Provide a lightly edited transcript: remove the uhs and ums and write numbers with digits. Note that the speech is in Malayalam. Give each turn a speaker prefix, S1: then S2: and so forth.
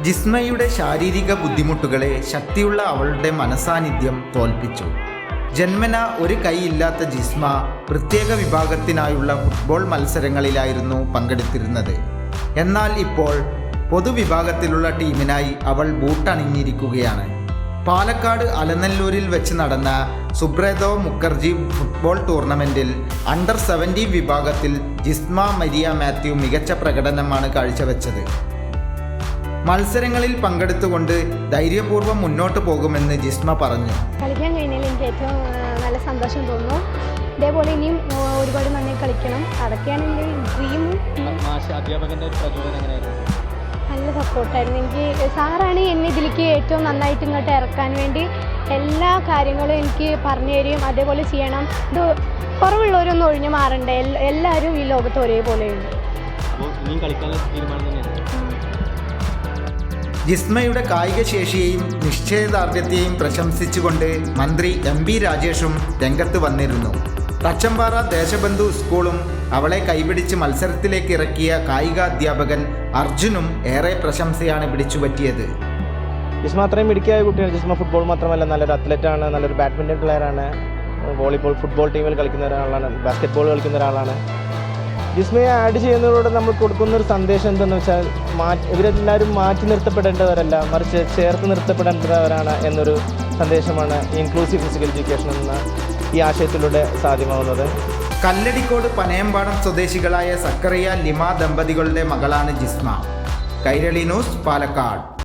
S1: ജിസ്മയുടെ ശാരീരിക ബുദ്ധിമുട്ടുകളെ ശക്തിയുള്ള അവളുടെ മനസാന്നിധ്യം തോൽപ്പിച്ചു. ജന്മന ഒരു കൈയില്ലാത്ത ജിസ്മ പ്രത്യേക വിഭാഗത്തിനായുള്ള ഫുട്ബോൾ മത്സരങ്ങളിലായിരുന്നു പങ്കെടുത്തിരുന്നത്. എന്നാൽ ഇപ്പോൾ പൊതുവിഭാഗത്തിലുള്ള ടീമിനായി അവൾ ബൂട്ടണിഞ്ഞിരിക്കുകയാണ്. പാലക്കാട് അലനല്ലൂരിൽ വെച്ച് നടന്ന സുബ്രതോ മുഖർജി ഫുട്ബോൾ ടൂർണമെൻറ്റിൽ അണ്ടർ 17 വിഭാഗത്തിൽ ജിസ്മ മരിയ മാത്യു മികച്ച പ്രകടനമാണ് കാഴ്ചവെച്ചത്. മത്സരങ്ങളിൽ പങ്കെടുത്തുകൊണ്ട് ധൈര്യപൂർവ്വം മുന്നോട്ട് പോകുമെന്ന് ജിസ്മ പറഞ്ഞു.
S2: കളിക്കാൻ കഴിഞ്ഞാൽ എനിക്ക് ഏറ്റവും നല്ല സന്തോഷം തോന്നുന്നു. ഇതേപോലെ ഇനിയും ഒരുപാട് നന്നായി കളിക്കണം. അതൊക്കെയാണ് എൻ്റെ ഡ്രീം. നല്ല സപ്പോർട്ടായിരുന്നു. എനിക്ക് സാറാണ് എന്നെ ഇതിലേക്ക് ഏറ്റവും നന്നായിട്ട് ഇങ്ങോട്ട് ഇറക്കാൻ വേണ്ടി എല്ലാ കാര്യങ്ങളും എനിക്ക് പറഞ്ഞു തരികയും അതേപോലെ ചെയ്യണം. ഇത് കുറവുള്ളവരൊന്നും ഒഴിഞ്ഞു മാറണ്ടേ. എല്ലാവരും ഈ ലോകത്ത് ഒരേപോലെയുണ്ട്.
S1: ജിസ്മയുടെ കായിക ശേഷിയെയും നിശ്ചയദാർഢ്യത്തെയും പ്രശംസിച്ചുകൊണ്ട് മന്ത്രി MP രാജേഷും രംഗത്ത് വന്നിരുന്നു. തച്ചമ്പാറ ദേശബന്ധു സ്കൂളും അവളെ കൈപിടിച്ച് മത്സരത്തിലേക്ക് ഇറക്കിയ കായിക അധ്യാപകൻ അർജുനും ഏറെ പ്രശംസയാണ് പിടിച്ചുപറ്റിയത്.
S3: ജിസ്മ അത്രയും മിടുക്കിയായ കുട്ടിയാണ്. ജിസ്മ ഫുട്ബോൾ മാത്രമല്ല, നല്ലൊരു അത്ലറ്റാണ്, നല്ലൊരു ബാഡ്മിൻ്റൺ പ്ലെയറാണ്, വോളിബോൾ ഫുട്ബോൾ ടീമിൽ കളിക്കുന്ന ഒരാളാണ്, ബാസ്കറ്റ് ബോൾ കളിക്കുന്ന ഒരാളാണ്. ജിസ്മയെ ആഡ് ചെയ്യുന്നതിലൂടെ നമ്മൾ കൊടുക്കുന്നൊരു സന്ദേശം എന്തെന്ന് വെച്ചാൽ ഇവരെല്ലാവരും മാറ്റി നിർത്തപ്പെടേണ്ടവരല്ല, മറിച്ച് ചേർത്ത് നിർത്തപ്പെടേണ്ടവരാണ് എന്നൊരു സന്ദേശമാണ് ഇൻക്ലൂസീവ് ഫിസിക്കൽ എഡ്യൂക്കേഷൻ എന്ന ഈ ആശയത്തിലൂടെ സാധ്യമാവുന്നത്.
S1: കല്ലടിക്കോട് പനയമ്പാടം സ്വദേശികളായ സക്കറിയ ലിമ ദമ്പതികളുടെ മകളാണ് ജിസ്മ. കൈരളി ന്യൂസ്, പാലക്കാട്.